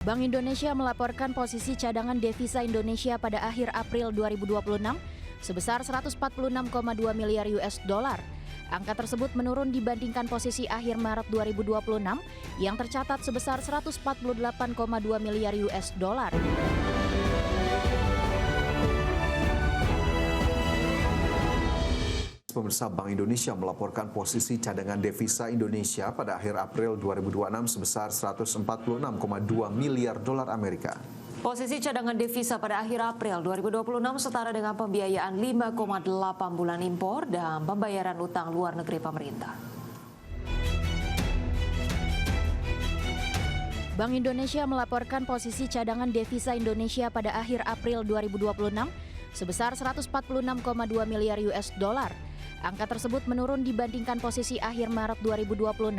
Bank Indonesia melaporkan posisi cadangan devisa Indonesia pada akhir April 2026 sebesar 146,2 miliar US dollar. Angka tersebut menurun dibandingkan posisi akhir Maret 2026 yang tercatat sebesar 148,2 miliar US dollar. Pemirsa, Bank Indonesia melaporkan posisi cadangan devisa Indonesia pada akhir April 2026 sebesar 146,2 miliar dolar Amerika. Posisi cadangan devisa pada akhir April 2026 setara dengan pembiayaan 5,8 bulan impor dan pembayaran utang luar negeri pemerintah. Bank Indonesia melaporkan posisi cadangan devisa Indonesia pada akhir April 2026 sebesar 146,2 miliar US dollar. Angka tersebut menurun dibandingkan posisi akhir Maret 2026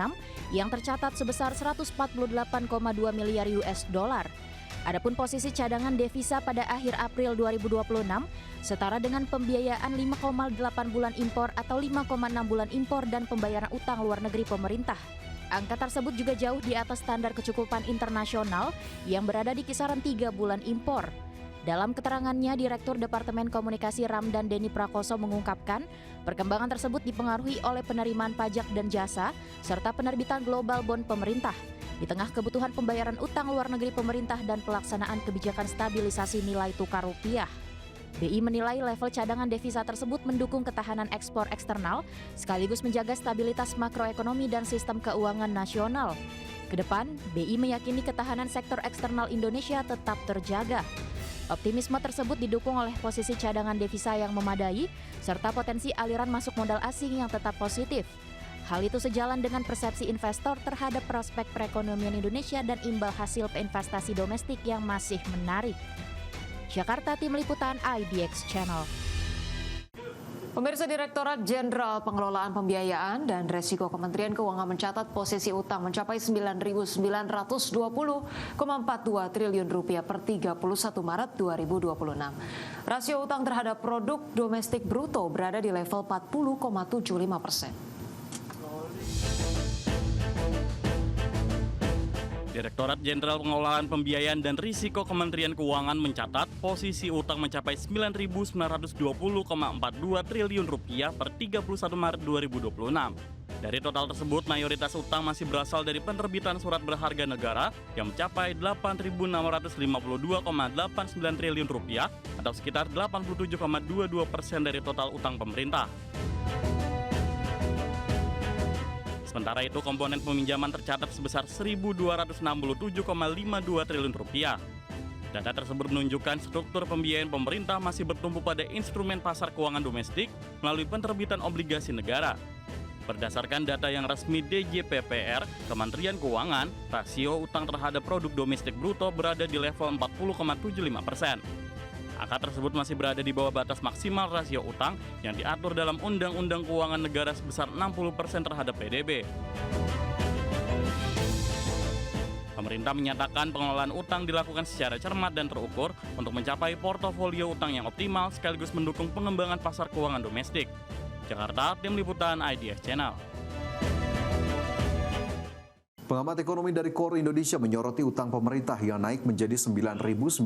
yang tercatat sebesar 148,2 miliar US dollar. Adapun posisi cadangan devisa pada akhir April 2026 setara dengan pembiayaan 5,8 bulan impor atau 5,6 bulan impor dan pembayaran utang luar negeri pemerintah. Angka tersebut juga jauh di atas standar kecukupan internasional yang berada di kisaran 3 bulan impor. Dalam keterangannya, Direktur Departemen Komunikasi Ramdan Denny Prakoso mengungkapkan, perkembangan tersebut dipengaruhi oleh penerimaan pajak dan jasa, serta penerbitan global bond pemerintah. Di tengah kebutuhan pembayaran utang luar negeri pemerintah dan pelaksanaan kebijakan stabilisasi nilai tukar rupiah. BI menilai level cadangan devisa tersebut mendukung ketahanan ekspor eksternal, sekaligus menjaga stabilitas makroekonomi dan sistem keuangan nasional. Kedepan, BI meyakini ketahanan sektor eksternal Indonesia tetap terjaga. Optimisme tersebut didukung oleh posisi cadangan devisa yang memadai, serta potensi aliran masuk modal asing yang tetap positif. Hal itu sejalan dengan persepsi investor terhadap prospek perekonomian Indonesia dan imbal hasil investasi domestik yang masih menarik. Jakarta, Tim Liputan IDX Channel. Pemirsa, Direktorat Jenderal Pengelolaan Pembiayaan dan Resiko Kementerian Keuangan mencatat posisi utang mencapai 9.920,42 triliun rupiah per 31 Maret 2026. Rasio utang terhadap produk domestik bruto berada di level 40,75%. Direktorat Jenderal Pengelolaan Pembiayaan dan Risiko Kementerian Keuangan mencatat posisi utang mencapai 9.920,42 triliun rupiah per 31 Maret 2026. Dari total tersebut, mayoritas utang masih berasal dari penerbitan surat berharga negara yang mencapai 8.652,89 triliun rupiah atau sekitar 87,22% dari total utang pemerintah. Sementara itu, komponen peminjaman tercatat sebesar 1.267,52 triliun rupiah. Data tersebut menunjukkan struktur pembiayaan pemerintah masih bertumpu pada instrumen pasar keuangan domestik melalui penerbitan obligasi negara. Berdasarkan data yang resmi DJPPR, Kementerian Keuangan, rasio utang terhadap produk domestik bruto berada di level 40,75%. Angka tersebut masih berada di bawah batas maksimal rasio utang yang diatur dalam Undang-Undang Keuangan Negara sebesar 60% terhadap PDB. Pemerintah menyatakan pengelolaan utang dilakukan secara cermat dan terukur untuk mencapai portofolio utang yang optimal sekaligus mendukung pengembangan pasar keuangan domestik. Jakarta, Tim Liputan IDX Channel. Pengamat ekonomi dari KOR Indonesia menyoroti utang pemerintah yang naik menjadi 9.920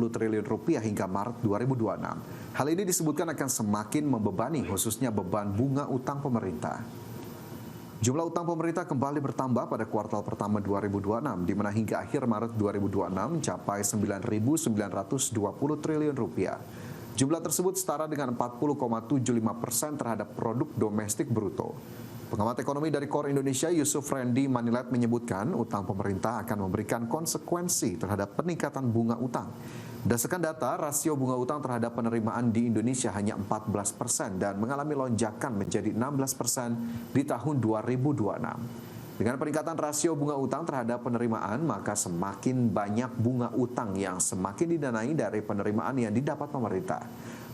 triliun rupiah hingga Maret 2026. Hal ini disebutkan akan semakin membebani khususnya beban bunga utang pemerintah. Jumlah utang pemerintah kembali bertambah pada kuartal pertama 2026, di mana hingga akhir Maret 2026 mencapai 9.920 triliun rupiah. Jumlah tersebut setara dengan 40,75% terhadap produk domestik bruto. Pengamat ekonomi dari KOR Indonesia Yusuf Randy Manilet menyebutkan utang pemerintah akan memberikan konsekuensi terhadap peningkatan bunga utang. Berdasarkan data, rasio bunga utang terhadap penerimaan di Indonesia hanya 14% dan mengalami lonjakan menjadi 16% di tahun 2026. Dengan peningkatan rasio bunga utang terhadap penerimaan, maka semakin banyak bunga utang yang semakin didanai dari penerimaan yang didapat pemerintah.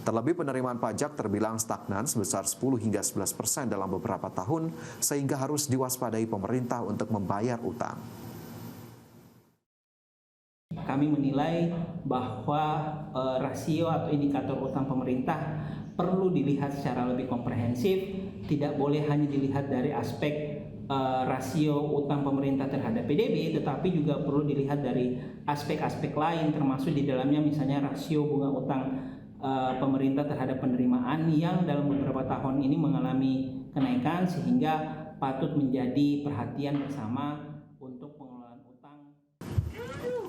Terlebih penerimaan pajak terbilang stagnan sebesar 10 hingga 11% dalam beberapa tahun, sehingga harus diwaspadai pemerintah untuk membayar utang. Kami menilai bahwa rasio atau indikator utang pemerintah perlu dilihat secara lebih komprehensif, tidak boleh hanya dilihat dari aspek rasio utang pemerintah terhadap PDB, tetapi juga perlu dilihat dari aspek-aspek lain, termasuk di dalamnya misalnya rasio bunga utang pemerintah terhadap penerimaan yang dalam beberapa tahun ini mengalami kenaikan, sehingga patut menjadi perhatian bersama untuk pengelolaan utang.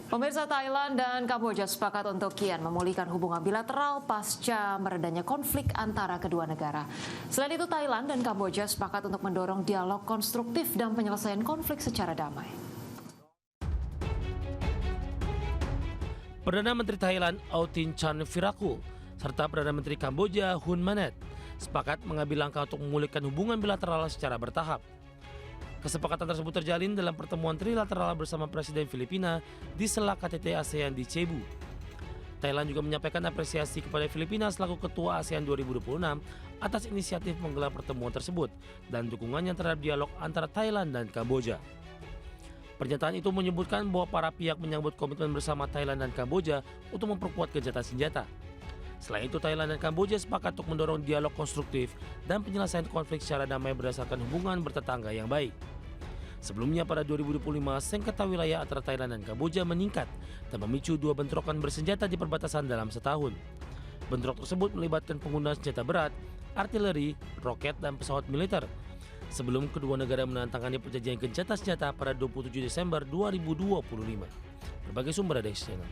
Pemirsa, Thailand dan Kamboja sepakat untuk kian memulihkan hubungan bilateral pasca meredanya konflik antara kedua negara. Selain itu, Thailand dan Kamboja sepakat untuk mendorong dialog konstruktif dan penyelesaian konflik secara damai. Perdana Menteri Thailand Autin Chanvirakul serta Perdana Menteri Kamboja Hun Manet sepakat mengambil langkah untuk memulihkan hubungan bilateral secara bertahap. Kesepakatan tersebut terjalin dalam pertemuan trilateral bersama Presiden Filipina di sela KTT ASEAN di Cebu. Thailand juga menyampaikan apresiasi kepada Filipina selaku Ketua ASEAN 2026 atas inisiatif menggelar pertemuan tersebut dan dukungannya terhadap dialog antara Thailand dan Kamboja. Pernyataan itu menyebutkan bahwa para pihak menyambut komitmen bersama Thailand dan Kamboja untuk memperkuat gencatan senjata. Selain itu, Thailand dan Kamboja sepakat untuk mendorong dialog konstruktif dan penyelesaian konflik secara damai berdasarkan hubungan bertetangga yang baik. Sebelumnya pada 2025, sengketa wilayah antara Thailand dan Kamboja meningkat dan memicu dua bentrokan bersenjata di perbatasan dalam setahun. Bentrok tersebut melibatkan penggunaan senjata berat, artileri, roket, dan pesawat militer. Sebelum kedua negara menandatangani perjanjian gencatan senjata pada 27 Desember 2025. Berbagai sumber ada di channel.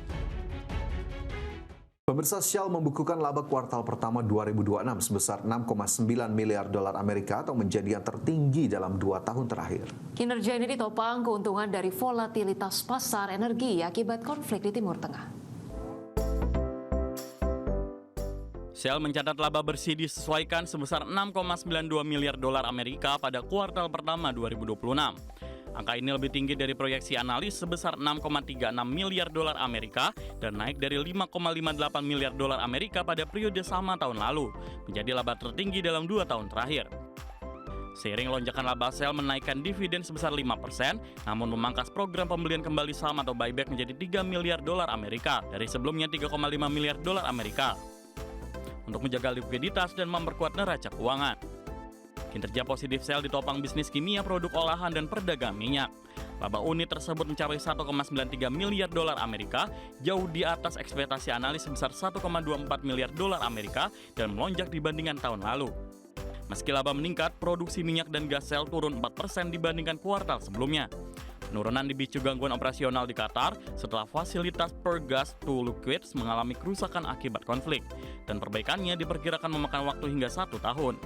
Pemirsa, Shell membukukan laba kuartal pertama 2026 sebesar 6,9 miliar dolar Amerika atau menjadi yang tertinggi dalam 2 tahun terakhir. Kinerja ini ditopang keuntungan dari volatilitas pasar energi akibat konflik di Timur Tengah. Shell mencatat laba bersih disesuaikan sebesar 6,92 miliar dolar Amerika pada kuartal pertama 2026. Angka ini lebih tinggi dari proyeksi analis sebesar 6,36 miliar dolar Amerika dan naik dari 5,58 miliar dolar Amerika pada periode sama tahun lalu, menjadi laba tertinggi dalam 2 tahun terakhir. Seiring lonjakan laba, Shell menaikkan dividen sebesar 5%, namun memangkas program pembelian kembali saham atau buyback menjadi 3 miliar dolar Amerika dari sebelumnya 3,5 miliar dolar Amerika untuk menjaga likuiditas dan memperkuat neraca keuangan. Kinerja positif Shell ditopang bisnis kimia, produk olahan, dan perdagangan minyak. Laba unit tersebut mencapai 1,93 miliar dolar Amerika, jauh di atas ekspektasi analis sebesar 1,24 miliar dolar Amerika dan melonjak dibandingkan tahun lalu. Meski laba meningkat, produksi minyak dan gas Shell turun 4% dibandingkan kuartal sebelumnya. Penurunan dipicu gangguan operasional di Qatar setelah fasilitas Pergas to Liquids mengalami kerusakan akibat konflik, dan perbaikannya diperkirakan memakan waktu hingga 1 tahun.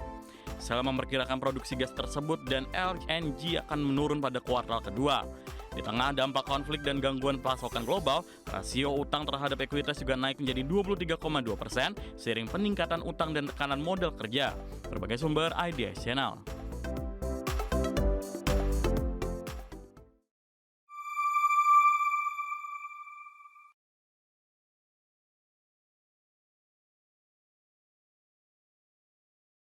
Shell memperkirakan produksi gas tersebut dan LNG akan menurun pada kuartal kedua. Di tengah dampak konflik dan gangguan pasokan global, rasio utang terhadap ekuitas juga naik menjadi 23,2% seiring peningkatan utang dan tekanan modal kerja. Berbagai sumber IDS Channel.